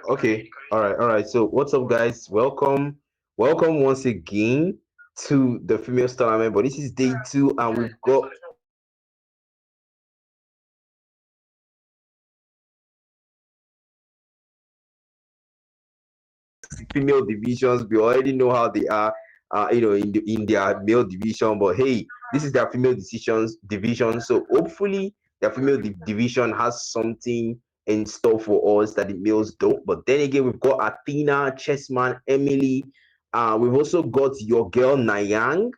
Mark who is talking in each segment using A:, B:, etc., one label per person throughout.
A: Okay. All right. All right. So what's up, guys? Welcome once again to the female tournament. But this is day two, and we've got female divisions. We already know how they are, in their male division. But hey, this is their female decisions division. So hopefully, their female division has something in store for us that the males don't. But then again, we've got Athena, Chessman, Emily. We've also got your girl Nayang,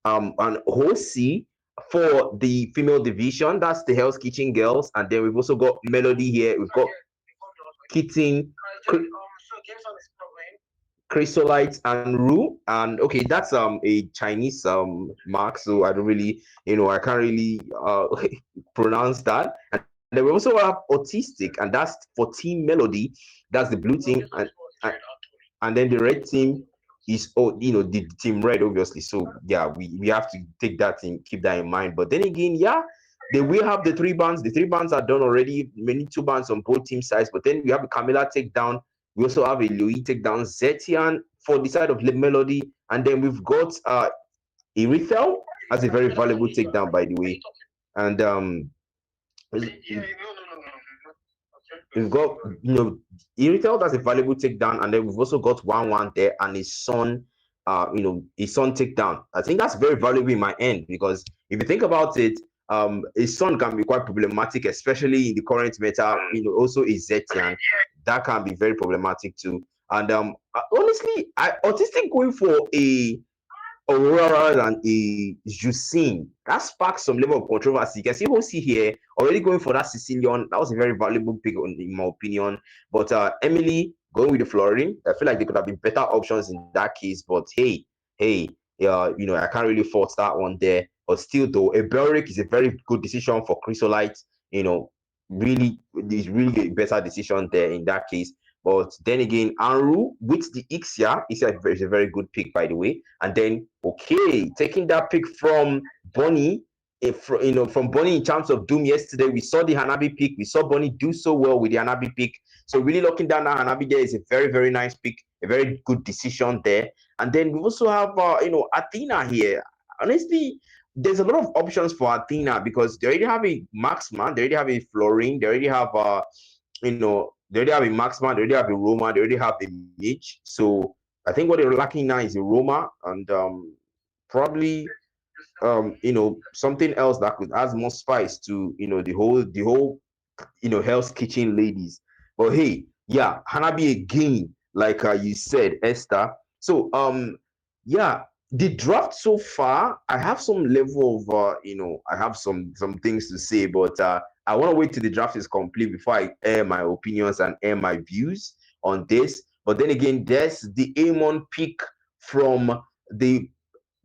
A: and Hosi for the female division. That's the Hell's Kitchen girls, and then we've also got Melody here. We've got Kitten, Chrysolite and Ru. And okay, that's a Chinese mark, so I don't really, I can't really pronounce that. And then we also have Autistic, and that's for Team Melody. That's the blue team, and then the red team is, the team red, obviously. So yeah, we have to take that and keep that in mind. But then again, yeah, they will have the three bands. The three bands are done already. Many two bands on both team sides. But then we have a Camilla takedown. We also have a Louis takedown. Zetian for the side of Melody, and then we've got Irithel as a very valuable takedown, by the way. And we've got, Iritel, that's a valuable takedown, and then we've also got 1-1 there, and his son, his son takedown. I think that's very valuable in my end, because if you think about it, his son can be quite problematic, especially in the current meta. Also is Zetian, that can be very problematic too. And honestly, Autistic going for a Aurora rather than a Jusine, that sparks some level of controversy. You can see Hosi here already going for that Sicilian. That was a very valuable pick, in my opinion. But Emily going with the Florin, I feel like there could have been better options in that case. But hey, I can't really fault that one there. But still, though, a Belric is a very good decision for Chrysolite. Really, is really a better decision there in that case. But then again, Anru with the Ixia is a very good pick, by the way. And then, okay, taking that pick from Bonnie, from Bonnie in terms of Doom yesterday, we saw the Hanabi pick. We saw Bonnie do so well with the Hanabi pick. So really locking down that Hanabi there is a very, very nice pick, a very good decision there. And then we also have, Athena here. Honestly, there's a lot of options for Athena because they already have a Marksman, they already have a Florine, they already have, they already have a Marksman, they already have a Roma, they already have a Mage. So I think what they're lacking now is a Roma and probably something else that could add more spice to the whole Hell's Kitchen ladies. But hey, yeah, Hanabi again, like you said, Esther. So yeah, the draft so far, I have some level of I have some things to say, but I want to wait till the draft is complete before I air my opinions and air my views on this. But then again, there's the Amon pick from the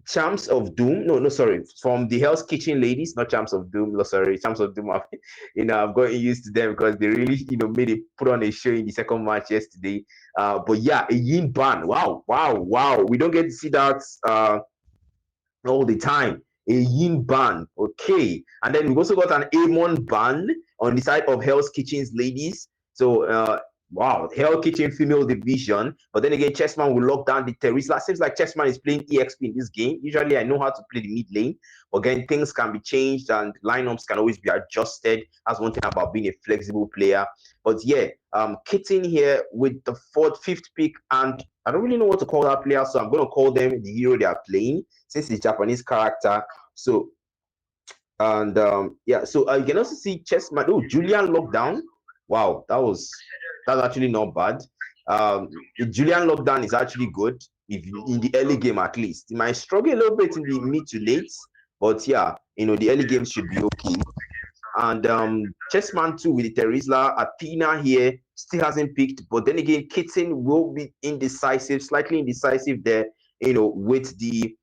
A: Champs of Doom. No, sorry, from the Hell's Kitchen ladies, not Champs of Doom. No, sorry, Champs of Doom. I've gotten used to them because they really, made it put on a show in the second match yesterday. But yeah, a Yin Ban. Wow. We don't get to see that all the time. A Yin ban, okay. And then we've also got an Amon ban on the side of Hell's Kitchen's ladies. So wow, Hell Kitchen female division. But then again, Chessman will lock down the Teresa. Seems like Chessman is playing EXP in this game. Usually I know how to play the mid lane. But again, things can be changed and lineups can always be adjusted. That's one thing about being a flexible player. But yeah, Kitten here with the fifth pick, and I don't really know what to call that player, so I'm going to call them the hero they are playing since it's Japanese character. So and yeah, so you can also see Chessman. Oh, Julian Lockdown. Wow, that's actually not bad. Julian Lockdown is actually good if in the early game at least. He might struggle a little bit in the mid to late, but yeah, the early game should be okay. And Chessman too with the Teresa. Athena here still hasn't picked, but then again, Kitten will be indecisive, slightly indecisive there. With the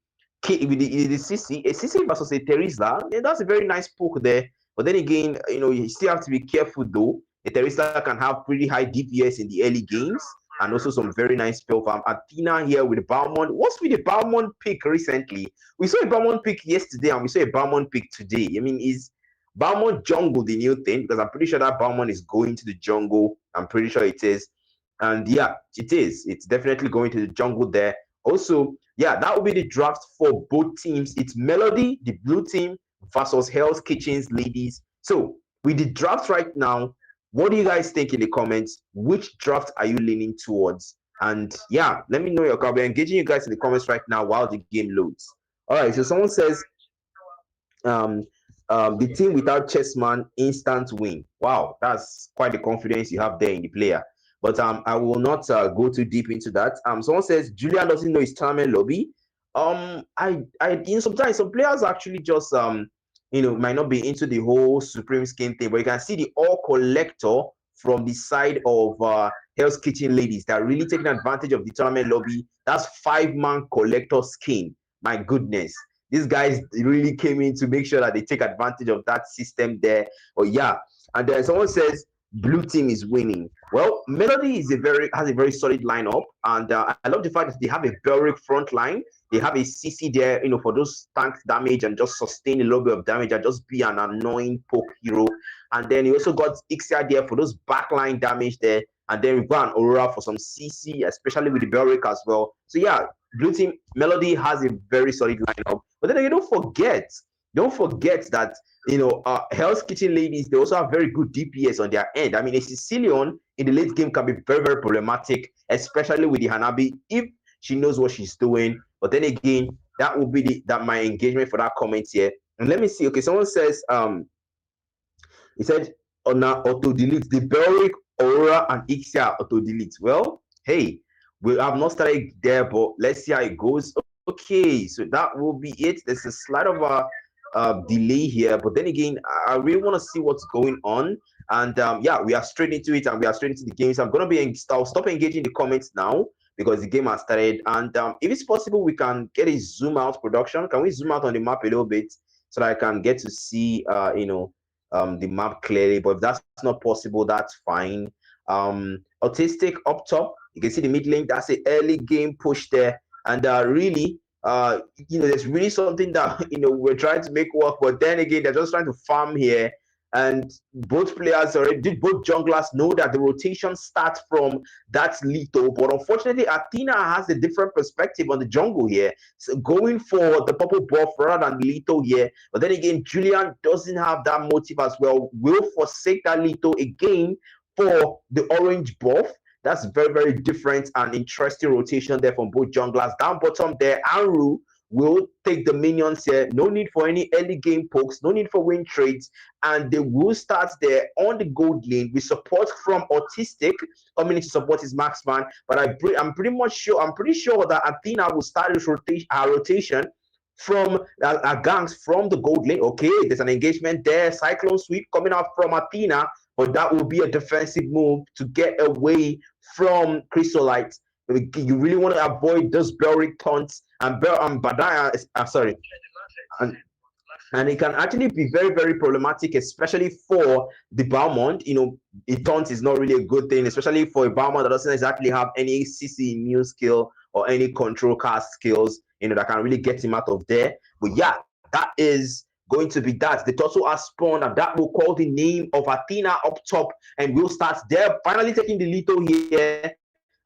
A: CC, a CC versus a Teresa, that's a very nice poke there. But then again, you still have to be careful though. The Teresa can have pretty high DPS in the early games and also some very nice spell farm. Athena here with the Balmond. What's with the Balmond pick recently? We saw a Balmond pick yesterday and we saw a Balmond pick today. I mean, Balmond jungle, the new thing, because I'm pretty sure that Balmond is going to the jungle. I'm pretty sure it is. And yeah, it is. It's definitely going to the jungle there. Also, yeah, that will be the draft for both teams. It's Melody, the blue team, versus Hell's Kitchens ladies. So with the draft right now, what do you guys think in the comments? Which draft are you leaning towards? And yeah, let me know your comment. We're engaging you guys in the comments right now while the game loads. All right, so someone says um, the team without Chessman instant win. Wow, that's quite the confidence you have there in the player. But I will not go too deep into that. Someone says Julian doesn't know his tournament lobby. Sometimes some players actually just might not be into the whole Supreme Skin thing, but you can see the all collector from the side of Hell's Kitchen ladies that are really taking advantage of the tournament lobby. That's 5-man collector skin. My goodness, these guys really came in to make sure that they take advantage of that system there. Oh yeah, and then someone says blue team is winning. Well, Melody has a very solid lineup, and I love the fact that they have a Belric front line. They have a CC there, for those tank damage and just sustain a little bit of damage and just be an annoying poke hero. And then you also got Ixia there for those backline damage there. And then we've got an Aurora for some CC, especially with the Belric as well. So yeah, blue team Melody has a very solid lineup. But then you don't forget that Hell's Kitchen ladies, they also have very good DPS on their end. I mean, a Sicilian in the late game can be very, very problematic, especially with the Hanabi if she knows what she's doing. But then again, that will be my engagement for that comment here. And let me see. Okay, someone says he said on auto delete the Belric, Aurora, and Ixia auto delete. Well, hey, we have not started there, but let's see how it goes. Okay, so that will be it. There's a slight of a delay here, but then again, I really want to see what's going on. And yeah, we are straight into it, and we are straight into the game. So I'm gonna I'll stop engaging the comments now because the game has started. And if it's possible, we can get a zoom out production. Can we zoom out on the map a little bit so that I can get to see the map clearly? But if that's not possible, that's fine. Autistic up top, you can see the mid lane. That's an early game push there. And really, there's really something that we're trying to make work, but then again, they're just trying to farm here. And both junglers know that the rotation starts from that Leto, but unfortunately, Athena has a different perspective on the jungle here, so going for the purple buff rather than Leto here. But then again, Julian doesn't have that motive as well. Will forsake that Leto again for the orange buff. That's very, very different and interesting rotation there from both junglers. Down bottom there, Anru will take the minions here. No need for any early game pokes, no need for win trades, and they will start there on the gold lane with support from Autistic coming to support his marksman. But I'm pretty sure that Athena will start his rotation from gangs from the gold lane. Okay, there's an engagement there. Cyclone sweep coming out from Athena, but that will be a defensive move to get away from Chrysolite. You really want to avoid those Belric taunts and Badaya. Sorry, and it can actually be very, very problematic, especially for the Balmond. A taunt is not really a good thing, especially for a Balmond that doesn't exactly have any CC immune skill or any control cast skills, that can really get him out of there. But yeah, that is going to be that. The Turtle has spawned, and that will call the name of Athena up top, and we'll start there. Finally taking the Leto here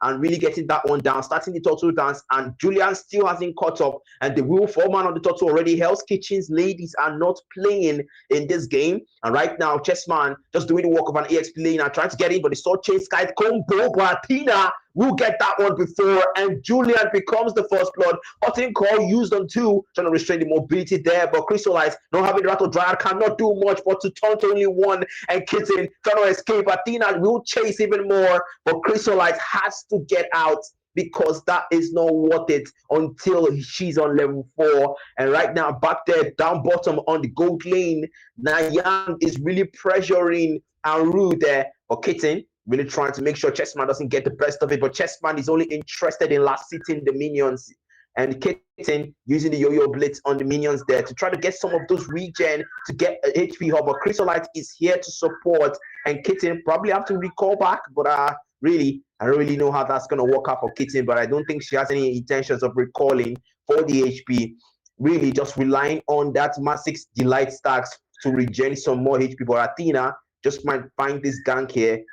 A: and really getting that one down, starting the Turtle dance, and Julian still hasn't caught up, and the Will Foreman on the Turtle already. Hell's Kitchens ladies are not playing in this game, and right now, Chessman just doing the work of an EXP lane and trying to get in, but the sword chain sky combo, but Athena will get that one before, and Julian becomes the first blood. Hotting call used on 2, trying to restrain the mobility there, but Chrysolite, not having the Rattle Dryad, cannot do much but to taunt only 1, and Kitten trying to escape. Athena will chase even more, but Chrysolite has to get out because that is not worth it until she's on level 4. And right now, back there, down bottom on the gold lane, Nayang is really pressuring Aru there, but Kitten really trying to make sure Chessman doesn't get the best of it, but Chessman is only interested in last hitting the minions. And Kitten using the yo-yo blitz on the minions there to try to get some of those regen to get an HP hub. But Chrysolite is here to support, and Kitten probably have to recall back. But I don't really know how that's going to work out for Kitten, but I don't think she has any intentions of recalling for the HP. Really just relying on that Massix Delight stacks to regen some more HP. But Athena just might find this gank here,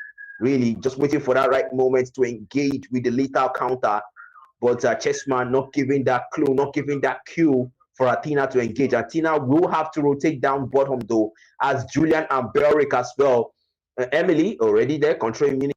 A: really just waiting for that right moment to engage with the lethal counter. But Chessman not giving that clue, not giving that cue for Athena to engage. Athena will have to rotate down bottom though, as Julian and Belric as well. Emily already there, controlling immunity.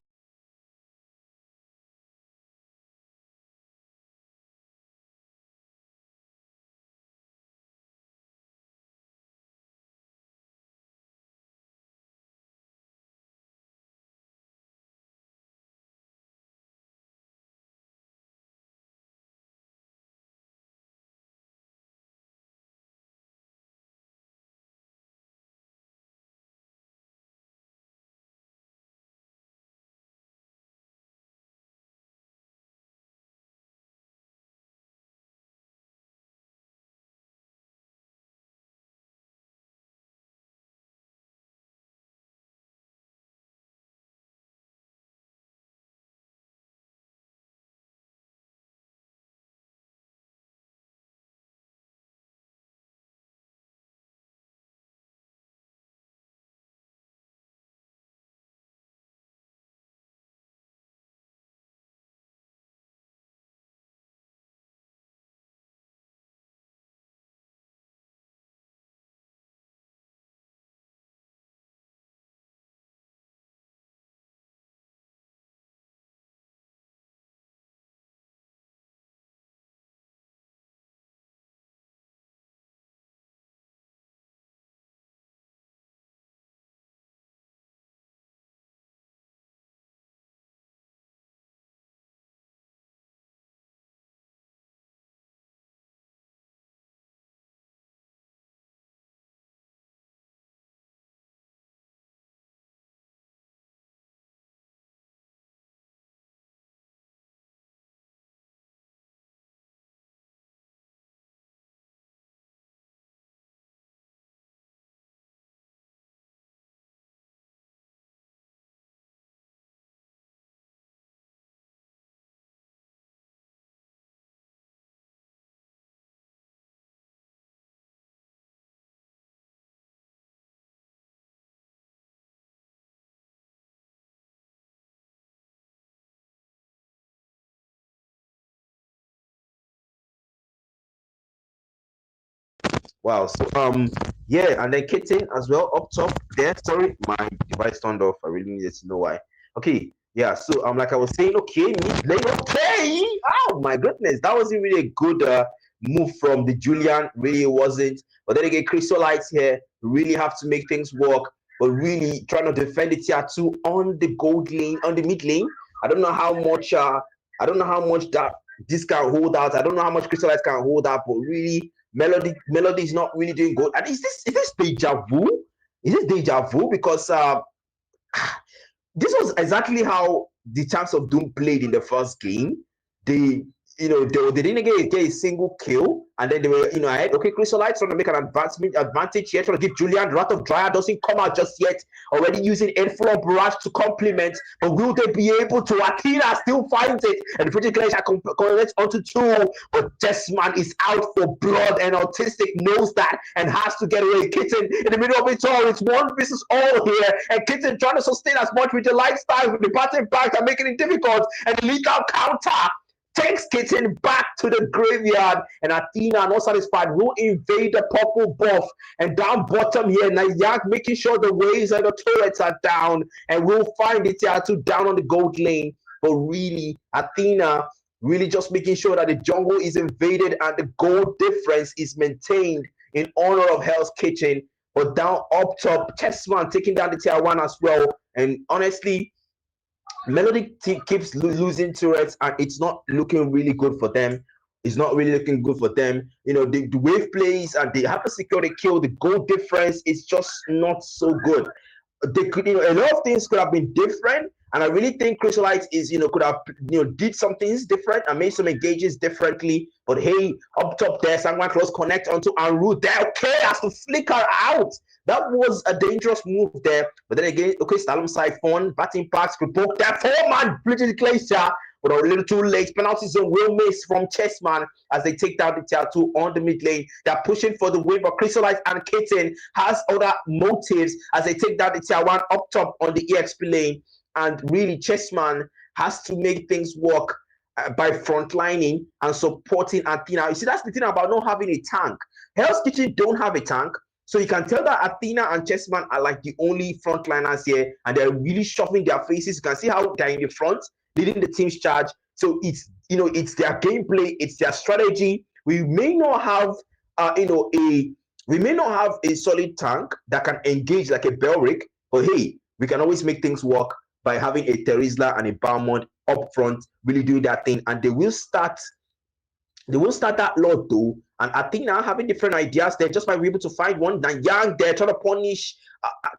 A: Wow. So yeah, and then Kitten as well up top there. Sorry, my device turned off. I really needed to know why. Okay, yeah. So like I was saying, okay, mid lane, okay. Oh my goodness, that wasn't really a good move from the Julian. Really, it wasn't. But then again, Chrysolites here really have to make things work. But really trying to defend the tier two on the gold lane, on the mid lane. I don't know how much. I don't know how much that this can hold out. I don't know how much Chrysolites can hold out. But really, Melody is not really doing good. And is this deja vu? Is this deja vu? Because this was exactly how the Champs of Doom played in the first game. They, they didn't get a single kill, and then they were, ahead. Okay, Chrysolite trying to make an advantage here, trying to give Julian Wrath of Dryad doesn't come out just yet. Already using Endflow Barrage to complement, but will they be able to? Athena still finds it, and the British Glacier connects onto two, but Chessman is out for blood, and Autistic knows that and has to get away. Kitten in the middle of it all, it's one versus all here, and Kitten trying to sustain as much with the lifestyle, with the pattern impact, and making it difficult, and the lethal counter takes Kitten back to the graveyard, and Athena, not satisfied, will invade the purple buff. And down bottom here, Nayak making sure the waves and the turrets are down, and we'll find it here too down on the gold lane. But really, Athena really just making sure that the jungle is invaded and the gold difference is maintained in honor of Hell's Kitchen. But down up top, Chessman taking down the tier 1 as well. And honestly, Melody keeps losing turrets, and it's not looking really good for them. It's not really looking good for them. The wave plays and the hyper security kill, the goal difference is just not so good. They could, a lot of things could have been different, and I really think Chrysolite is, could have, did some things different and made some engages differently. But hey, up top there, Sangwan Close connect onto Anru there. Okay, has to flicker out. That was a dangerous move there. But then again, okay, Stalum Siphon, Batting Packs could poke that 4-man British Glacier. but a little too late. Penalty zone will miss from Chessman as they take down the tier 2 on the mid lane. They're pushing for the win, but Chrysolite and Kitten has other motives as they take down the tier 1 up top on the EXP lane. And really, Chessman has to make things work by frontlining and supporting Athena. You see, that's the thing about not having a tank. Hell's Kitchen don't have a tank, so you can tell that Athena and Chessman are like the only frontliners here, and they're really shoving their faces. You can see how they're in the front, leading the team's charge. So it's it's their gameplay, it's their strategy. We may not have we may not have a solid tank that can engage like a Belric, but hey, we can always make things work by having a Terizla and a Balmond up front really doing that thing, and they will start that lot though. And I think now having different ideas there just might be able to find one. Now Yang there trying to punish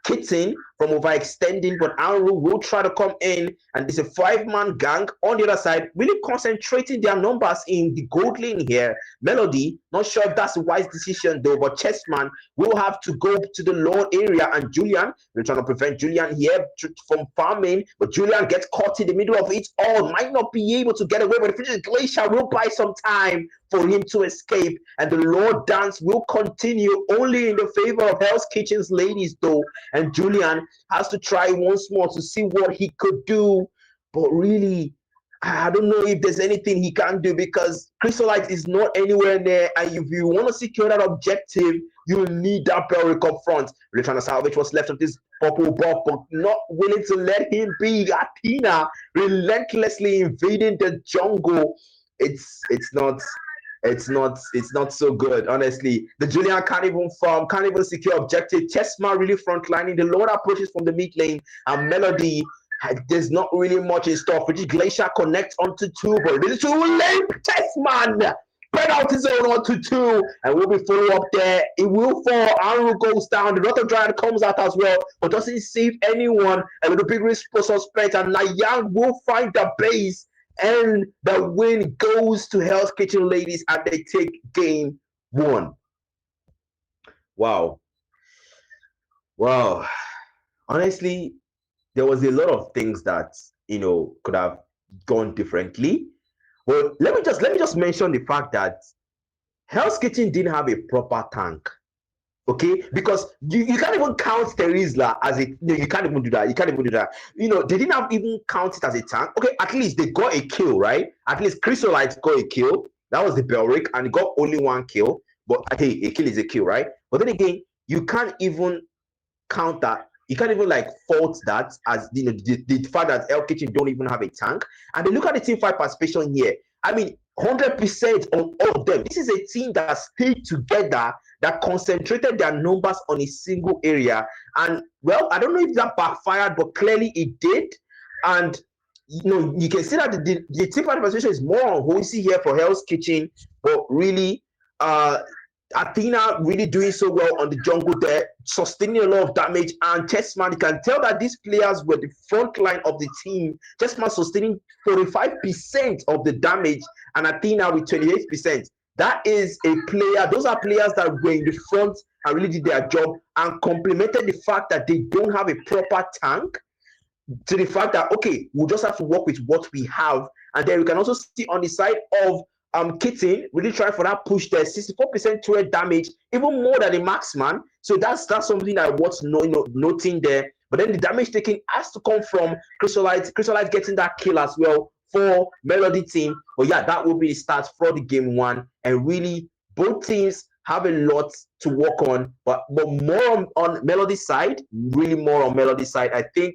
A: Kitten from overextending, but Anru will try to come in, and it's a 5-man gang on the other side, really concentrating their numbers in the gold lane here. Melody, not sure if that's a wise decision though, but Chessman will have to go to the lower area, and Julian, we're trying to prevent Julian here from farming, but Julian gets caught in the middle of it all, might not be able to get away, but the Glacier will buy some time for him to escape, and the Lord dance will continue only in the favor of Hell's Kitchen's ladies though, and Julian has to try once more to see what he could do, but really I don't know if there's anything he can do because Chrysolite is not anywhere near, and if you want to secure that objective, you need that Belric up front. Really trying to salvage what's left of this purple buff, but not willing to let him be. Athena relentlessly invading the jungle. It's not so good, honestly. The Julian can't even farm, can't even secure objective. Chessman really frontlining. The Lord approaches from the mid lane, and Melody, there's not really much in store. Which Glacier connects onto 2, but really too late. Chessman penalty zone onto 2, and will be follow up there. It will fall. Anru goes down. The Rotter Dryad comes out as well, but doesn't save anyone. A little big risk for suspect, and Nayang will find the base. And the win goes to Hell's Kitchen ladies, and they take game 1. Wow. Honestly, there was a lot of things that could have gone differently. But let me just mention the fact that Hell's Kitchen didn't have a proper tank. Okay, because you can't even count Terizla as a you can't even do that. They didn't even count it as a tank. Okay, at least they got a kill, right? At least Chrysolite got a kill. That was the Belric, and he got only 1 kill. But hey, a kill is a kill, right? But then again, you can't even count that. You can't even fault that as the fact that Hell's Kitchen don't even have a tank. And then look at the team fight participation here. I mean, 100% on all of them. This is a team that stayed together, that concentrated their numbers on a single area. And well, I don't know if that backfired, but clearly it did. And you can see that the team participation is more on Hoisey here for Hell's Kitchen, but really Athena really doing so well on the jungle there, sustaining a lot of damage. And Chessman, you can tell that these players were the front line of the team. Chessman sustaining 45% of the damage, and Athena with 28%. That is a player. Those are players that were in the front and really did their job, and complemented the fact that they don't have a proper tank to the fact that okay, we'll just have to work with what we have. And then we can also see on the side of Kitten really trying for that push there, 64% turret damage, even more than the marksman. So that's something that worth noting there. But then the damage taken has to come from Chrysolite getting that kill as well for Melody team. But yeah, that will be the start for the game 1. And really, both teams have a lot to work on, but more on Melody's side, really more on Melody's side. I think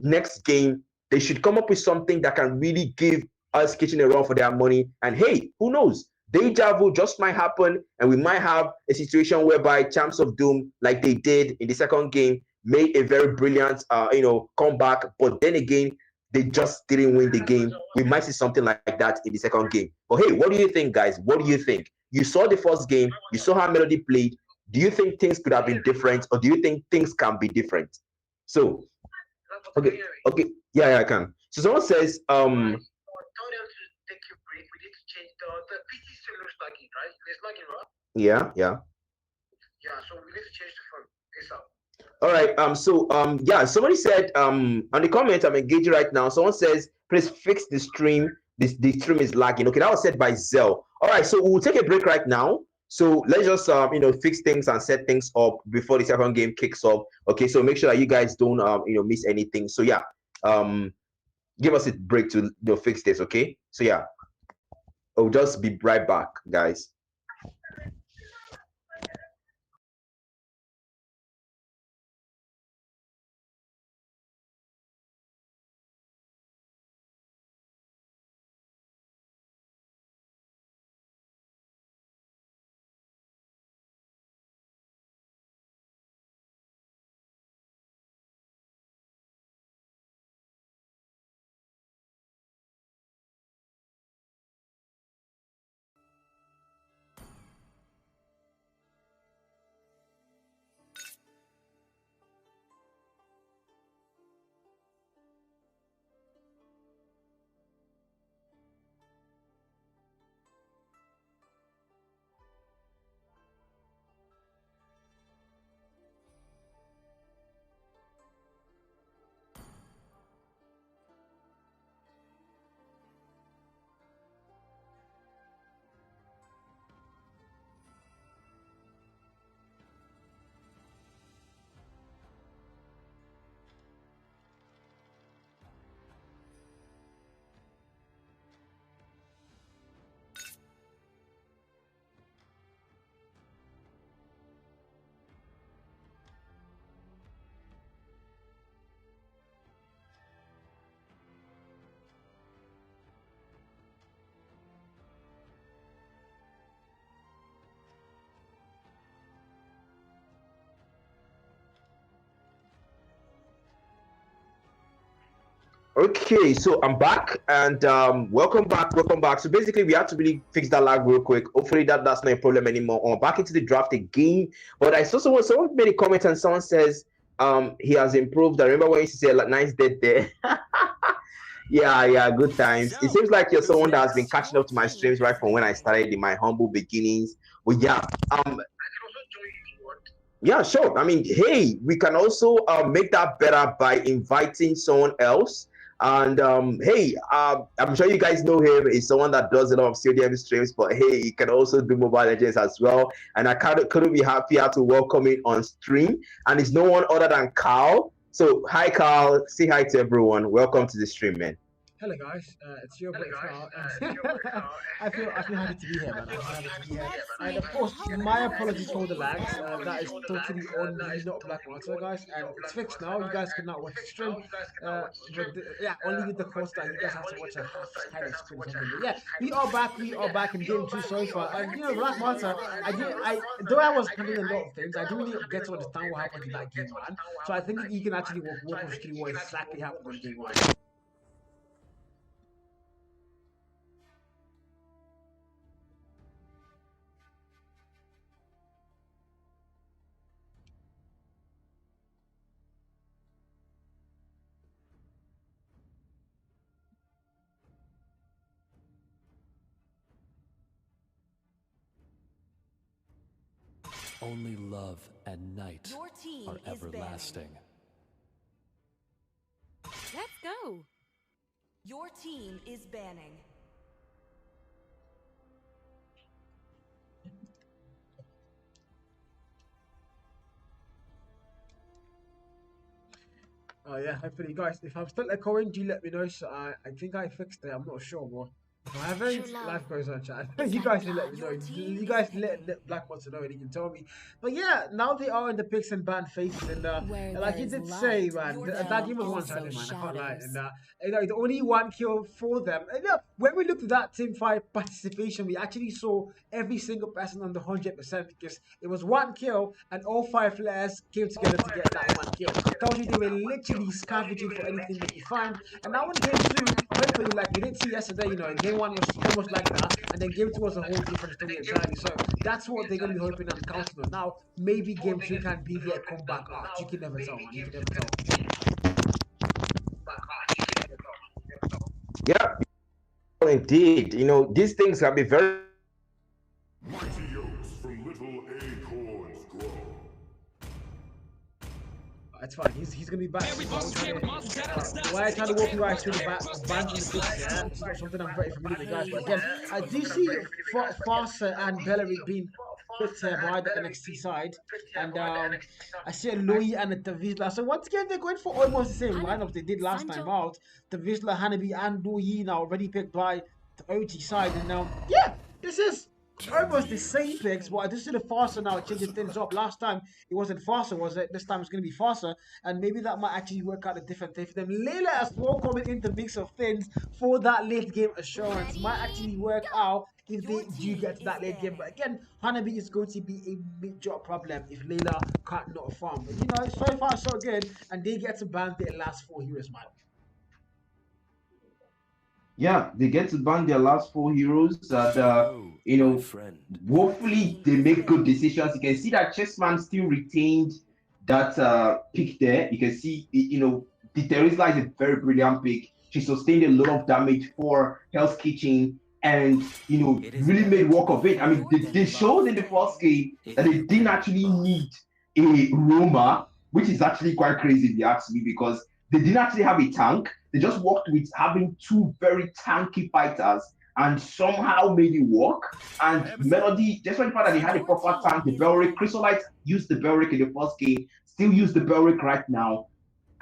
A: next game they should come up with something that can really give us Kitchen a run for their money. And hey, who knows? Deja vu just might happen, and we might have a situation whereby Champs of Doom, like they did in the second game, made a very brilliant comeback. But then again, they just didn't win the game. We might see something like that in the second game. But hey, what do you think, guys? What do you think? You saw the first game, you saw how Melody played. Do you think things could have been different, or do you think things can be different? So okay, yeah, I can. So someone says
B: Told them to take a break. We need to change the PT still looks laggy, right? It's lagging, right?
A: yeah.
B: Yeah, so we need to change the phone. ASAP.
A: All right. Yeah, somebody said on the comment I'm engaging right now. Someone says, please fix the stream. The stream is lagging. Okay, that was said by Zell. All right, so we'll take a break right now. So let's just fix things and set things up before the second game kicks off. Okay, so make sure that you guys don't miss anything. So yeah, um give us a break to fix this, okay? So yeah, I'll just be right back, guys. Okay, so I'm back and welcome back. So basically, we have to really fix that lag real quick. Hopefully, that's not a problem anymore. Back into the draft again. But I saw someone made a comment and someone says he has improved. I remember when you used to say like nice dead there. Yeah, good times. It seems like you're someone that has been catching up to my streams right from when I started in my humble beginnings. Well, yeah, um,
B: I can also join if you want.
A: yeah, sure. I mean, hey, we can also make that better by inviting someone else. And hey, I'm sure you guys know him. He's someone that does a lot of CODM streams, but hey, he can also do Mobile Legends as well. And I couldn't be happier to welcome him on stream. And it's no one other than Carl. So, hi, Carl. Say hi to everyone. Welcome to the stream, man.
C: Hello guys, it's your
B: Hello
C: boy
B: guys,
C: Carl,
B: it's your boy
C: and
B: Carl.
C: I feel happy to be here,
B: I
C: man. I
B: feel
C: feel
B: I
C: happy
B: feel
C: to
B: happy
C: be
B: to
C: here,
B: be here, man.
C: and of course, my apologies for the lags. That is totally on
B: That
C: me,
B: is
C: not Black
B: totally
C: Monster,
B: on
C: guys,
B: me,
C: and
B: not
C: it's
B: Black
C: fixed
B: Monster,
C: now. You
B: guys.
C: guys can
B: And
C: now
B: it's
C: watch the
B: fixed now.
C: stream,
B: You guys can now watch the stream.
C: yeah, only with the cost that you guys have to
B: Only
C: watch
B: with
C: a
B: the
C: half
B: cost that you guys
C: highlight
B: have to
C: screen or
B: watch a
C: something. But
B: half
C: yeah,
B: highlight screen or something.
C: we
B: But
C: are
B: yeah,
C: back in
B: we
C: game
B: are
C: two
B: back.
C: so
B: We are
C: far,
B: back
C: and
B: in game
C: Black
B: two so
C: Monster,
B: far. And Black Monster,
C: though I was handling a lot of things,
B: though
C: I
B: I
C: didn't
B: was
C: really
B: handling
C: get
B: a
C: to
B: lot of
C: understand
B: things,
C: what
B: I
C: happened
B: didn't
C: in
B: really
C: that
B: get
C: game
B: to
C: one.
B: understand what
C: So I
B: happened in
C: think
B: that
C: you
B: game
C: can
B: one.
C: actually
B: So
C: walk
B: I
C: us
B: think
C: through
B: you
C: what
B: can actually
C: exactly
B: walk
C: happened
B: us
C: in game
B: through
C: one.
B: what.
D: Only love and night
E: Your team
D: are
E: is
D: everlasting.
E: banning.
F: Let's go.
E: Your team is banning.
C: Yeah, hopefully, guys. If I'm still echoing, do let me know. So I think I fixed it. I'm not sure, bro. If I haven't,
F: True love
C: life goes on, chat.
F: is
C: You
F: like
C: guys can let
F: blood.
C: me know.
E: Your team
C: You
E: is
C: guys
E: picking.
C: let Black Monster know, and he can tell me. But yeah, now they are in the picks and ban phases, and
F: Where
C: like
F: there
C: you
F: is
C: did say,
F: light,
C: man,
E: Your
C: that
E: team
C: game was
E: also
C: one-sided, man. I can't lie,
F: shadows.
C: and it's only one kill for them. And when we looked at that team fight participation, we actually saw every single person on the 100% because it was one kill, and all five players came
B: All
C: together to
B: five
C: get that
B: players
C: one kill.
B: came together
C: Tells
B: to
C: you they
B: get
C: were
B: that one kill.
C: literally
B: Tells you
C: scavenging
B: they
C: for
B: were
C: anything they
B: literally
C: could find.
B: scavenging
C: And
B: for
C: now in
B: anything
C: game
B: they could
C: two,
B: find.
C: hopefully, like we did see yesterday, game one was almost like that, and then game two was a whole different
B: And
C: story
B: then game
C: entirely.
B: two was
C: So
B: a whole different
C: that's
B: story
C: what they're gonna be
B: entirely. So
C: hoping and counting on.
B: that's
C: Now, maybe
B: what
C: game
B: they're
C: three
B: going to
C: can be
B: be
C: their
B: hoping and
C: comeback
B: counting on.
C: arc.
B: Now,
C: You can never tell,
B: maybe
C: man. You
B: game
C: can
B: two
C: never
B: can
C: tell.
B: be back. You can never tell. You can never tell.
A: Yeah, indeed. These things can be very.
G: Mighty oaks from little acorns grow.
C: It's fine. He's gonna be back. Why I try to walk you guys through the bands and the picks? Yeah, it's not something I'm very familiar with, guys. But again, I do see Farsa and Bellerin being picked by the NXT side, and I see a Louis and a Tavizla. So once again, they're going for almost the same lineups they did last time out. Tavizla, Hanabi, and Louis now already picked by the OT side, and now yeah, this is almost the same picks, but I just see the Farsa now changing things up. Last time it wasn't Farsa, was it? This time it's going to be Farsa, and maybe that might actually work out a different thing for them. Layla as well coming into the mix of things for that late game assurance might actually work out if they do get to that late game. But again, Hanabi is going to be a major problem if Layla can't not farm. But you know, so far so good, and they get to ban their last 4 heroes, man.
A: Yeah, they get to ban their last 4 heroes, and you
D: My
A: know,
D: friend.
A: hopefully they make good decisions. You can see that Chessman still retained that pick there. You can see, you know, the Terizla is a very brilliant pick. She sustained a lot of damage for Hell's Kitchen, and you know, really made work of it. I mean, they showed in the first game that they didn't actually need a Roma, which is actually quite crazy if you ask me, because they didn't actually have a tank. They just worked with having 2 very tanky fighters and somehow made it work. And Melody, despite the fact that they had a proper tank, the Belric, Chrysolite used the Belric in the first game, still use the Belric right now.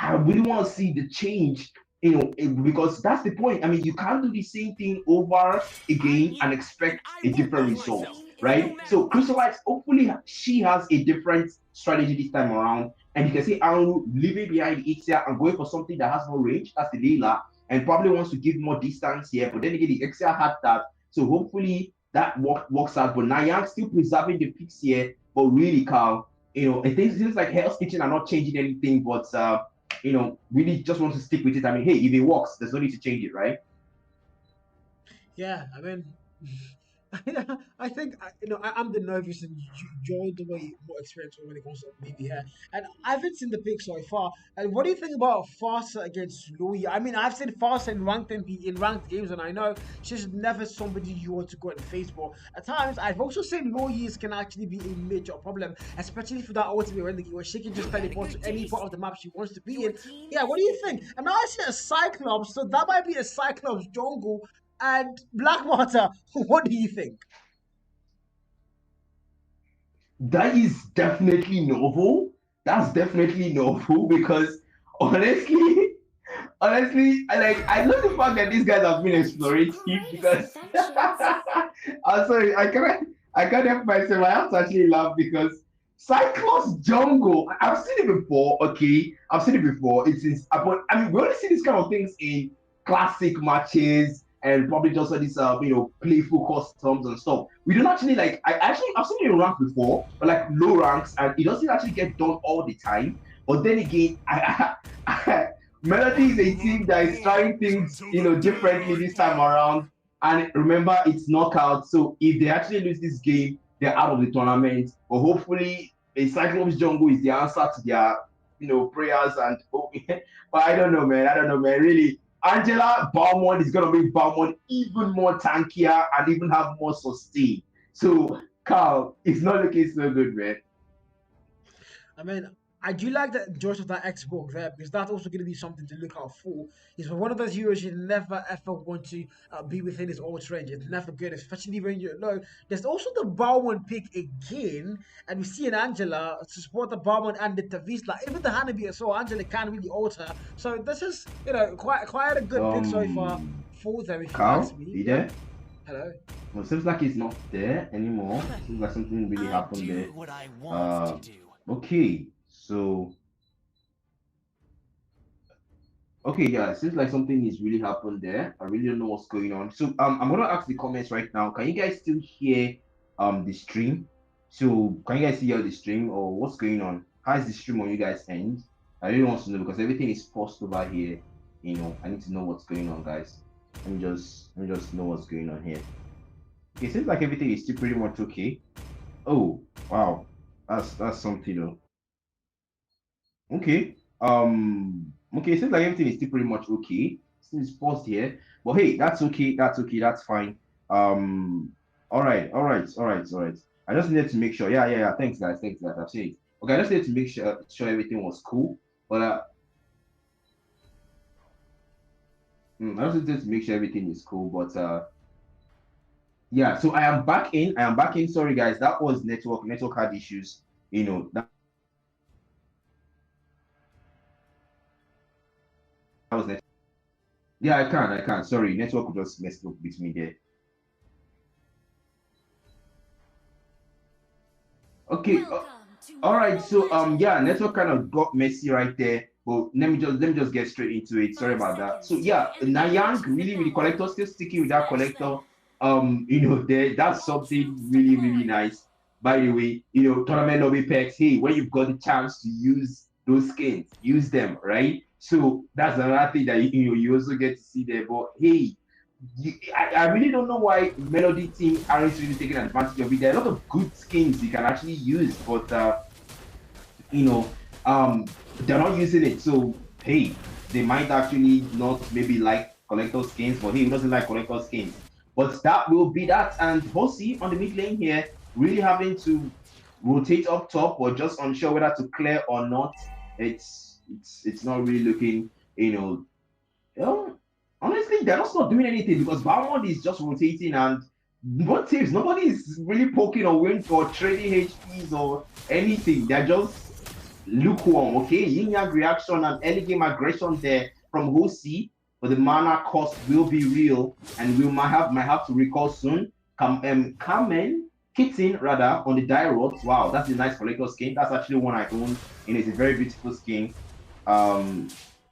A: I really want to see the change, you know, because that's the point. I mean, you can't do the same thing over again and expect a different result, right? So Chrysolite, hopefully she has a different strategy this time around. And you can see Aaron leaving behind Ixia and going for something that has more range. That's the Leela, and probably wants to give more distance here. But then again, the Ixia had that. So hopefully that works out. But Nayang still preserving the picks here. But really, Carl, you know, it seems like Hell's Kitchen are not changing anything, but you know, really just want to stick with it. I mean, hey, if it works, there's no need to change it, right?
C: Yeah, I mean, I think you know I'm the novice and Joel the way more experience when it comes to maybe here, and I haven't seen the pick so far. And what do you think about Farsa against Louis? I mean, I've seen Farsa in ranked games, and I know she's never somebody you want to go and face. But at times, I've also seen Louis can actually be a major problem, especially for that ultimate when where she can just teleport to any part of the map she wants to be in. Yeah, what do you think? And now I see a Cyclops, so that might be a Cyclops jungle and Blackwater. What do you think?
A: That is definitely novel. That's definitely novel because honestly, I love the fact that these guys have been explorative because I'm sorry, I can't help myself. I have to actually laugh because Cyclops Jungle, I've seen it before, okay? I've seen it before. It is but I mean we only see these kind of things in classic matches and probably just all these you know, playful customs and stuff. We don't actually like I've seen it in rank before, but like low ranks, and it doesn't actually get done all the time. But then again, Melody is a team that is trying things, you know, differently this time around. And remember, it's knockout. So if they actually lose this game, they're out of the tournament. But hopefully, a Cyclops Jungle is the answer to their, you know, prayers and hope. But I don't know, man. I don't know, man. Really, Angela Balmond is gonna make Balmond even more tankier and even have more sustain. So Carl, it's not looking so good, man.
C: I mean, I do like that George of that Xbox there because that's also going to be something to look out for. He's one of those heroes you never ever want to be within his ult range. It's never good, especially when you're low. There's also the Bowen pick again, and we see an Angela to support the Bowen and the Tavisla. Even the Hanabi as well, Angela can really alter. So this is, you know, quite a good pick so far for them, if you ask
A: Carl,
C: me.
A: you there?
C: Hello.
A: Well, seems like he's not there anymore. Seems like something really happened there.
D: What I want to do.
A: Okay, so okay, yeah, it seems like something is really happened there. I really don't know what's going on. So I'm gonna ask the comments right now. Can you guys still hear the stream? So can you guys hear the stream or what's going on? How is the stream on you guys' end? I really want to know because everything is paused over here. You know, I need to know what's going on, guys. Let me just know what's going on here. Okay, seems like everything is still pretty much okay. Oh, wow. That's something though. Okay. Okay, it seems like everything is still pretty much okay. Still is paused here. But hey, that's okay. That's okay. That's fine. All right. I just needed to make sure. Yeah. Thanks, guys. I've seen it. Okay, I just needed to make sure everything was cool. But I also just make sure everything is cool. But yeah, so I am back in. I am back in. Sorry guys, that was network card issues. That was net. Yeah, I can. Sorry, network just messed up with me there. Okay. All right. So yeah, network kind of got messy right there. But let me just get straight into it. Sorry about that. So yeah, Nayang really collector still sticking with that collector. That's something really nice. By the way, tournament lobby packs. Hey, when you've got the chance to use those skins, use them, right? So that's another thing that you also get to see there. But hey, I really don't know why Melody team aren't really taking advantage of it. There are a lot of good skins you can actually use, but you know, they're not using it. So hey, they might actually not maybe like collector skins, but hey, who doesn't like collector skins? But that will be that. And Hosi on the mid lane here, really having to rotate up top or just unsure whether to clear or not. It's not really looking, well, honestly, they're just not doing anything because Balmond is just rotating and what teams, nobody is really poking or waiting for trading HPs or anything. They're just lukewarm, okay? Yin Yang reaction and early game aggression there from Hosi, but the mana cost will be real and we might have to recall soon. Carmen Kitten rather on the die rods. Wow, that's a nice collector skin. That's actually one I own, and it's a very beautiful skin. Um,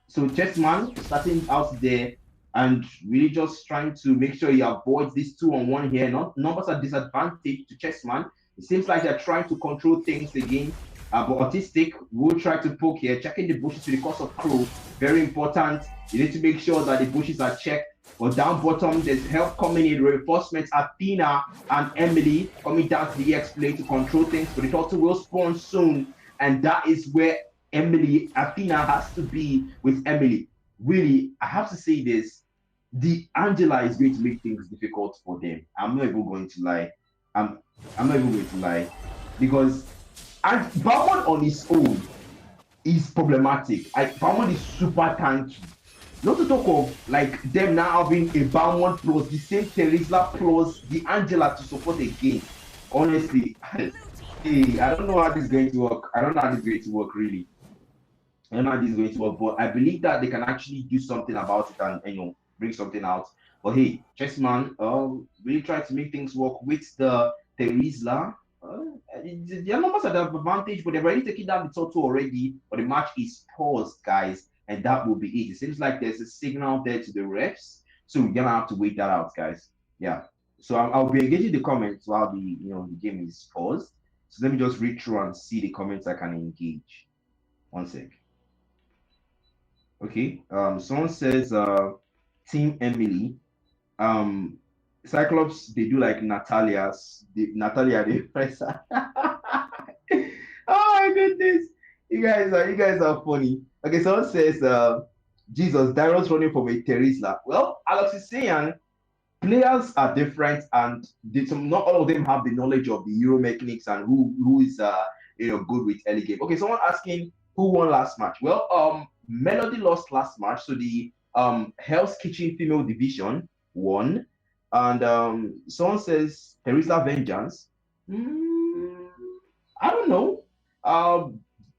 A: so Chessman starting out there and really just trying to make sure he avoids this 2-on-1 here. Numbers are disadvantage to Chessman. It seems like they're trying to control things again. But Autistic will try to poke here, checking the bushes to the cost of Crow. Very important. You need to make sure that the bushes are checked. But down bottom, there's help coming in. Reinforcements, Athena and Emily coming down to the EX play to control things. But it also will spawn soon. And that is where Athena has to be with Emily. Really, I have to say this. The Angela is going to make things difficult for them. I'm not even going to lie. I'm not even going to lie. Because Balmond on his own is problematic. Balmond is super tanky. Not to talk of like them now having a Balmond plus the same Teresa plus the Angela to support again. Honestly, hey, I don't know how this is going to work. I don't know how this is going to work really. I don't know how this is going to work, but I believe that they can actually do something about it and bring something out. But hey, Chessman, really try to make things work with the Teresa. Their numbers are the advantage, but they've already taken down the total already. But the match is paused, guys, and that will be it. It seems like there's a signal there to the refs, so we're gonna have to wait that out, guys. Yeah. So I'll be engaging the comments while the game is paused. So let me just read through and see the comments I can engage. One sec. Okay. Someone says Team Emily. Cyclops, they do like Natalia the press. Oh my goodness. You guys are funny. Okay, someone says Jesus, Darius running from a Teresa. Well, Alex is saying players are different and not all of them have the knowledge of the Euro mechanics and who is good with early game. Okay, someone asking who won last match. Well, Melody lost last match, so the Hell's Kitchen female division won. And someone says Teresa Vengeance. I don't know.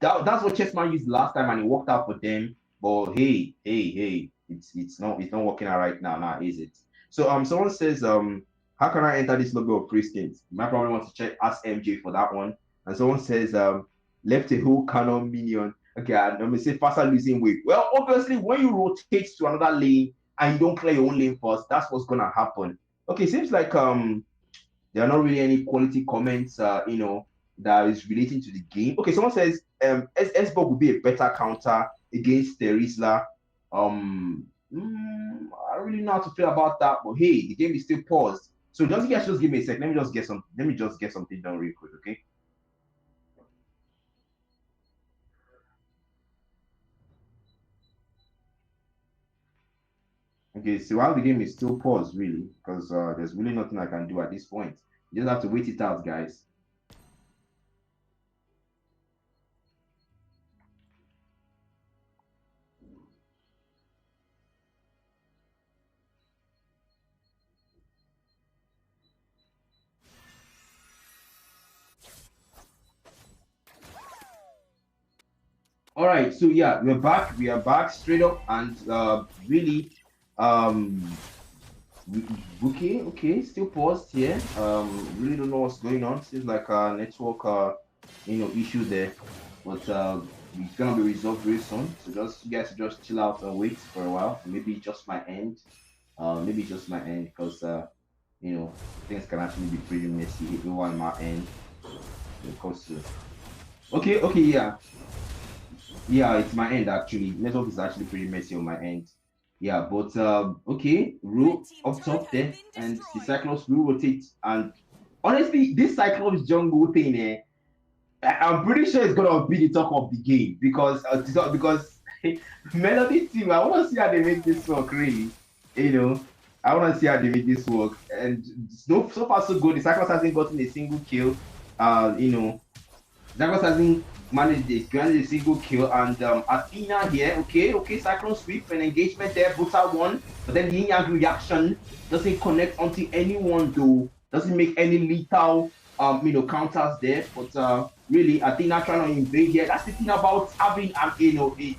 A: That's what Chessman used last time and it worked out for them. But hey, it's not working out right now, is it? So someone says how can I enter this lobby of Christians? You might probably want to ask MJ for that one. And someone says left a whole cannon minion. Okay, let me say faster losing weight. Well, obviously when you rotate to another lane and you don't clear your own lane first, that's what's gonna happen. Okay, seems like there are not really any quality comments that is relating to the game. Okay, someone says S-Bug will be a better counter against Teresa. I don't really know how to feel about that, but hey, the game is still paused. So just you guys just give me a sec. Let me just get something done real quick, okay? Okay, so while the game is still paused, really, because there's really nothing I can do at this point. You just have to wait it out, guys. All right, so yeah, we're back. We are back straight up and really, um, okay, still paused here. Really don't know what's going on. Seems like a network, issue there, but it's gonna be resolved very soon. So just you guys just chill out and wait for a while. Maybe just my end. Maybe just my end because things can actually be pretty messy even on my end. When it comes to okay, yeah. Yeah, it's my end actually. Network is actually pretty messy on my end. Yeah, but okay, Ru up top there, and the Cyclops will rotate. And honestly, this Cyclops jungle thing, I'm pretty sure it's gonna be the talk of the game because Melody team. I want to see how they make this work. Really, I want to see how they make this work. And so far so good. The Cyclops hasn't gotten a single kill. Zagros hasn't managed a single kill, and Athena here, okay, Cyclone sweep, an engagement there, brutal one, but then the Yin Yang reaction doesn't connect onto anyone though, doesn't make any lethal counters there, but really Athena trying to invade here. That's the thing about having Angela with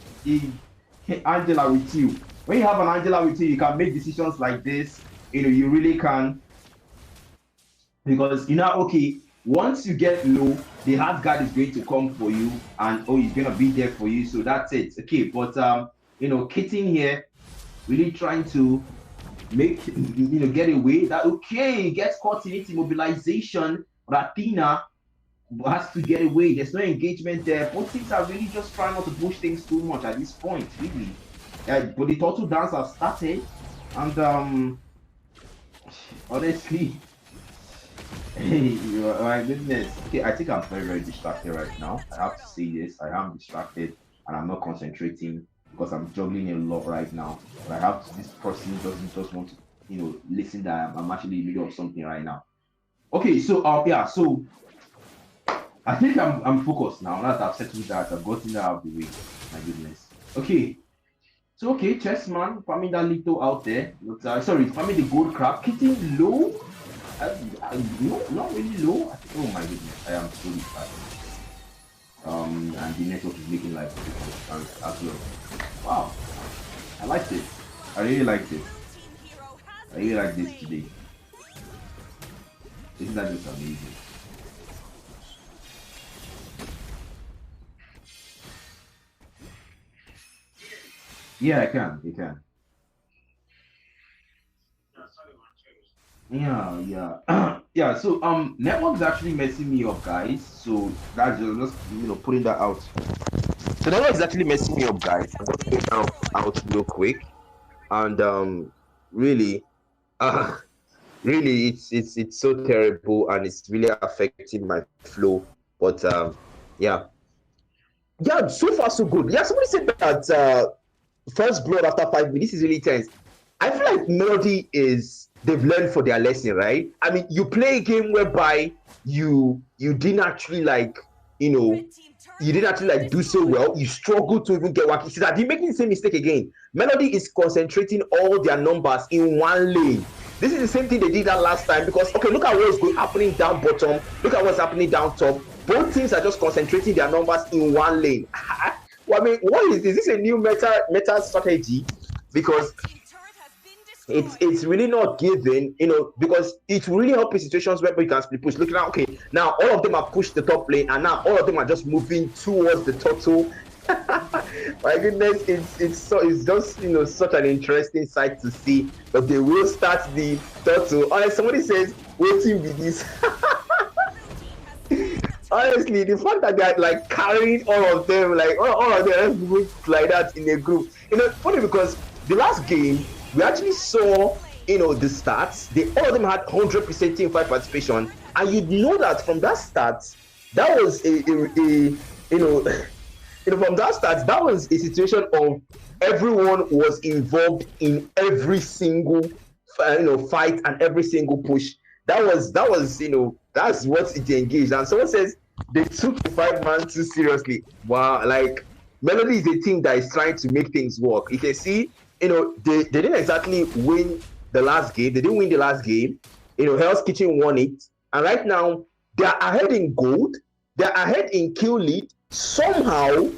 A: you. When you have an Angela with you, you can make decisions like this, you really can, because okay, once you get low, the hard guard is going to come for you, and he's gonna be there for you. So that's it. Okay, but Kitten here really trying to make get away. That okay, gets caught in it, immobilization, but Athena has to get away. There's no engagement there. Both teams are really just trying not to push things too much at this point, really. But the turtle dance has started, and honestly. My goodness. Okay, I think I'm very, very distracted right now. I have to say this. I am distracted and I'm not concentrating because I'm juggling a lot right now. But I have to, this person doesn't just want to, listen that I'm actually in the middle of something right now. Okay, so yeah, so I think I'm focused now. Now that I've settled that, I've gotten that out of the way. My goodness. Okay. So okay, Chessman, farming that little out there. But, sorry, farming the gold crab, hitting low. Not really low. Oh my goodness, I am so bad. And the network is making life difficult as well. Wow, I like this. I really like this. I really like this today. Isn't that just amazing? Yeah, I can. You can. Yeah. Yeah, so network's actually messing me up, guys. So that's just putting that out. So network is actually messing me up, guys. I'm gonna get out real quick. And really, really it's so terrible and it's really affecting my flow. But yeah. Yeah, so far so good. Yeah, somebody said that first blood after 5 minutes is really tense. I feel like Melody they've learned for their lesson, right? I mean, you play a game whereby you didn't actually you didn't actually do so well. You struggle to even get wacky. See that they're making the same mistake again. Melody is concentrating all their numbers in one lane. This is the same thing they did that last time because okay, look at what's happening down bottom. Look at what's happening down top. Both teams are just concentrating their numbers in one lane. Well, I mean, what is this? Is this a new meta strategy? Because it's really not given, because it really help in situations where you can split push. Looking at okay, now all of them are pushed the top lane, and now all of them are just moving towards the turtle. My goodness, it's just such an interesting sight to see. But they will start the turtle. Honestly, somebody says, "Waiting with this." Honestly, the fact that they're carrying all of them, all of them moving like that in a group, funny because the last game. We actually saw, the stats. All of them had 100% team fight participation, and you'd know that from that stats, that was from that stats, that was a situation of everyone was involved in every single, fight and every single push. That's what it engaged. And someone says they took the 5-man too seriously. Wow, Melody is a team that is trying to make things work. You can see. They didn't exactly win the last game. They didn't win the last game. Hell's Kitchen won it. And right now, they're ahead in gold. They're ahead in kill lead. Somehow,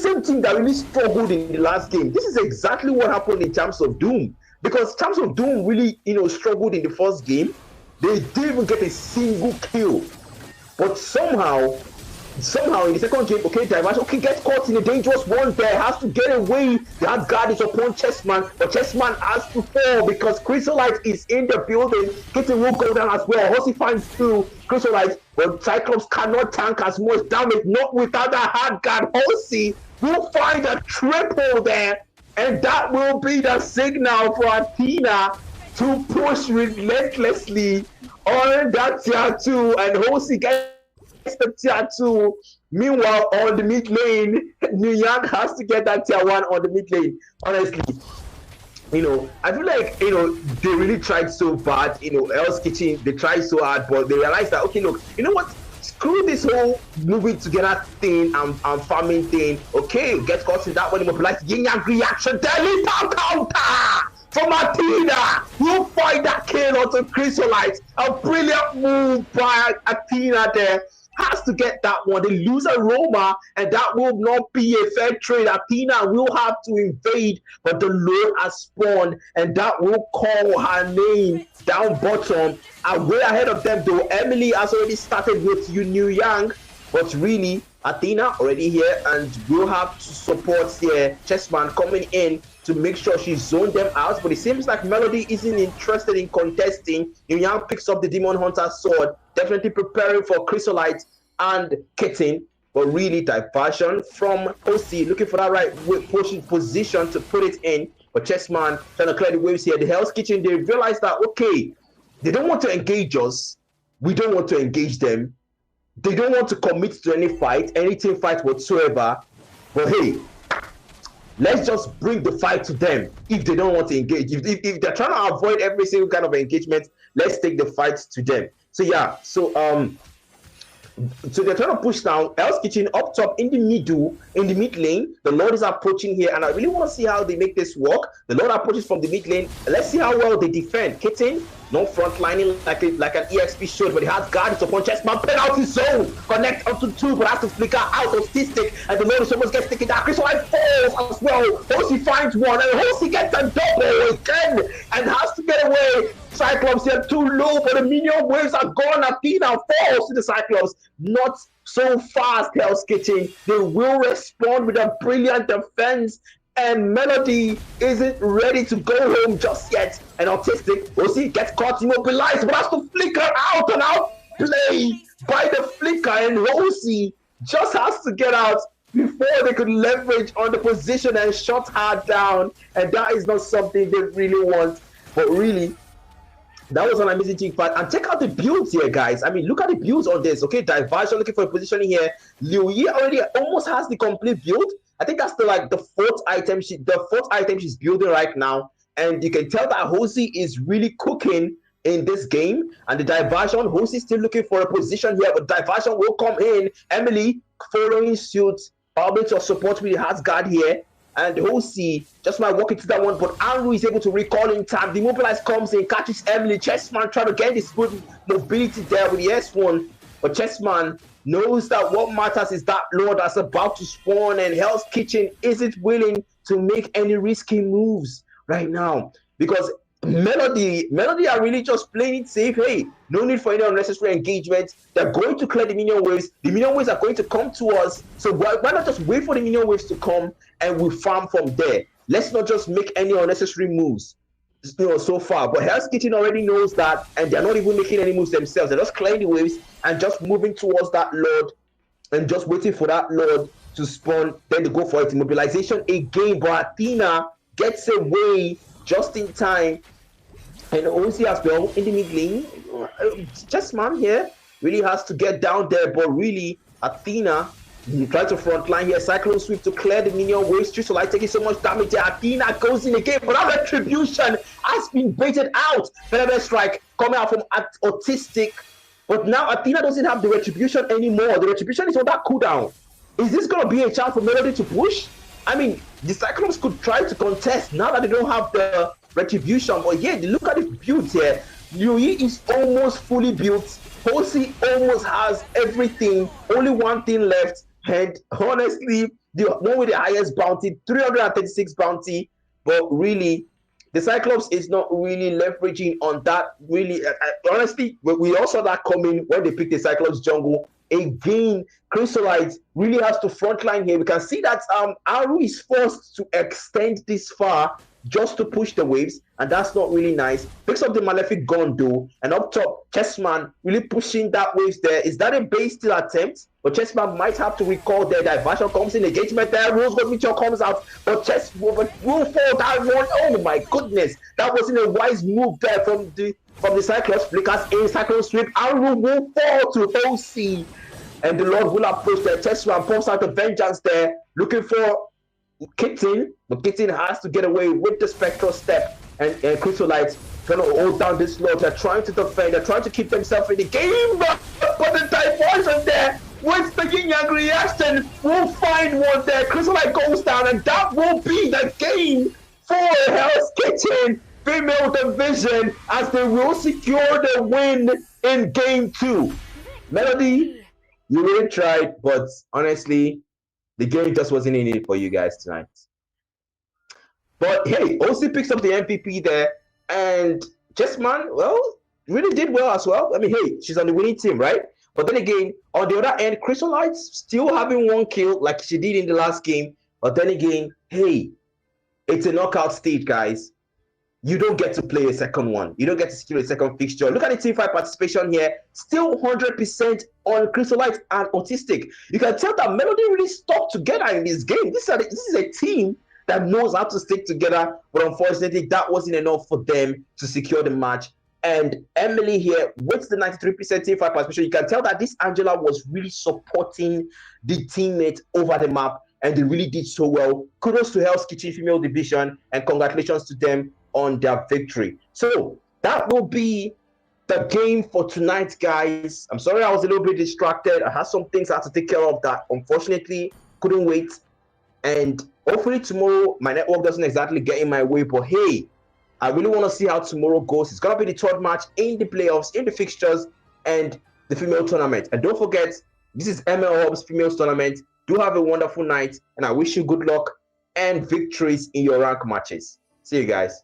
A: the same team that really struggled in the last game. This is exactly what happened in Champs of Doom, because Champs of Doom really, struggled in the first game. They didn't even get a single kill, but somehow in the second game, okay, Diversion, gets caught in a dangerous one there, has to get away. That guard is upon Chessman, but Chessman has to fall because Chrysolite is in the building. Kitten will go down as well. Horsey finds two Chrysolite, but Cyclops cannot tank as much damage, not without that hard guard. Horsey will find a triple there, and that will be the signal for Athena to push relentlessly on that tier 2, and Horsey gets the tier 2. Meanwhile, on the mid lane, New Young has to get that tier 1 on the mid lane. Honestly, I feel like, they really tried so bad. Hell's Kitchen, they tried so hard, but they realized that, okay, look, you know what? Screw this whole moving together thing and farming thing. Okay, get caught in that one, immobilize Yin Yang reaction, lethal counter from Athena. You find that kill onto Chrysolite. A brilliant move by Athena there. Has to get that one. They lose a Roma, and that will not be a fair trade. Athena will have to invade, but the Lord has spawned, and that will call her name down bottom. And way ahead of them, though, Emily has already started with New Yang, but really, Athena already here, and will have to support here. Chessman coming in to make sure she zoned them out, but it seems like Melody isn't interested in contesting. New Yang picks up the Demon Hunter sword, definitely preparing for Chrysolite and Kitten, but really Diversion from Horsey, looking for that right position to put it in. But Chessman trying to clear the waves here. The Hell's Kitchen, they realize that, okay, they don't want to engage us. We don't want to engage them. They don't want to commit to any team fight whatsoever. But hey, let's just bring the fight to them if they don't want to engage. If they're trying to avoid every single kind of engagement, let's take the fight to them. So yeah, so they're trying to push down. Hell's Kitchen up top in the middle, in the mid lane. The Lord is approaching here, and I really want to see how they make this work. The Lord approaches from the mid lane. Let's see how well they defend. Kitten, no front lining like an EXP should, but he has guard. It's upon Chessman, penalty zone. Connect onto 2, but has to flicker out of Statistic, and the Lord is almost gets taken down. Chrysolite falls as well. Horsey finds one, and Horsey gets a double again, and has to get away. Cyclops here too low, but the minion waves are gone. Athena falls to the Cyclops. Not so fast, Hell's Kitchen. They will respond with a brilliant defense, and Melody isn't ready to go home just yet. And Autistic, we'll see, gets caught, immobilized, but has to flicker out and outplay by the flicker, and Horsey just has to get out before they could leverage on the position and shut her down, and that is not something they really want. But really, that was an amazing team fight. And check out the builds here, guys. I mean, look at the builds on this. Okay, Diversion looking for a positioning here. Liu Yi already almost has the complete build. I think that's the fourth item she's building right now. And you can tell that Horsey is really cooking in this game. And the Diversion, Horsey still looking for a position here, but Diversion will come in. Emily following suit, probably to support with the Hearts guard here. And Horsey just might walk into that one, but Andrew is able to recall in time. The Mobilize comes in, catches Emily. Chessman trying to get this good mobility there with the S1, but Chessman knows that what matters is that Lord that's about to spawn, and Hell's Kitchen isn't willing to make any risky moves right now because Melody are really just playing it safe. Hey, no need for any unnecessary engagement. They're going to clear the minion waves. The minion waves are going to come to us. So why not just wait for the minion waves to come and we farm from there? Let's not just make any unnecessary moves, so far. But Hell's Kitchen already knows that, and they're not even making any moves themselves. They're just clearing the waves and just moving towards that Lord and just waiting for that Lord to spawn. Then they go for it. Mobilization again, but Athena gets away just in time, and Horsey as well in the mid lane. Chessman here really has to get down there, but really Athena, he tries to front line here. Cyclone Sweep to clear the minion waves. Chrysolite taking so much damage there. Athena goes in again, but that retribution has been baited out. Feather Strike coming out from Autistic, but now Athena doesn't have the retribution anymore. The retribution is on that cooldown. Is this going to be a chance for Melody to push? I mean, the Cyclones could try to contest now that they don't have the retribution. But yeah, look at the build here. Liu Yi is almost fully built. Horsey almost has everything. Only one thing left. And honestly, the one with the highest bounty, 336 bounty. But really, the Cyclops is not really leveraging on that. Really, honestly, we all saw that coming when they picked the Cyclops jungle. Again, Chrysolite really has to frontline here. We can see that Aru is forced to extend this far just to push the waves, and that's not really nice. Picks up the Malefic gun though, and up top, Chessman really pushing that waves there. Is that a base still attempt? But Chessman might have to recall their diversion comes in, engagement there, Rose Mitchell comes out, but Chess will fall that one. Oh my goodness, that wasn't a wise move there from the Cyclops. Flickers in, Cyclops sweep, Aru will fall to OC, and the Lord will approach there. Chessman pumps out the vengeance there, looking for Kitten, but Kitten has to get away with the Spectral Step, and Chrysolite trying to hold down this Lord. They're trying to defend, they're trying to keep themselves in the game, but the diversion there with the Yin Yang reaction will find one there. Chrysolite goes down, and that will be the game for Hell's Kitchen Female Division, as they will secure the win in Game 2. Melody, you really tried, but honestly, the game just wasn't in it for you guys tonight. But hey, OC picks up the MVP there, and Chessman, well, really did well as well. I mean, hey, she's on the winning team, right? But then again, on the other end, Chrysolite still having one kill like she did in the last game. But then again, hey, it's a knockout stage, guys. You don't get to play a second one. You don't get to secure a second fixture. Look at the team fight participation here. Still 100% on Chrysolite and Autistic. You can tell that Melody really stuck together in this game. This is a team that knows how to stick together. But unfortunately, that wasn't enough for them to secure the match. And Emily here with the 93% team fight participation, you can tell that this Angela was really supporting the teammate over the map. And they really did so well. Kudos to Hell's Kitchen Female Division, and congratulations to them on their victory. So that will be the game for tonight, guys. I'm sorry I was a little bit distracted. I had some things I had to take care of that unfortunately couldn't wait. And hopefully tomorrow my network doesn't exactly get in my way. But hey, I really want to see how tomorrow goes. It's gonna be the third match in the playoffs, in the fixtures, and the female tournament. And don't forget, this is ML Hub's Females Tournament. Do have a wonderful night, and I wish you good luck and victories in your rank matches. See you guys.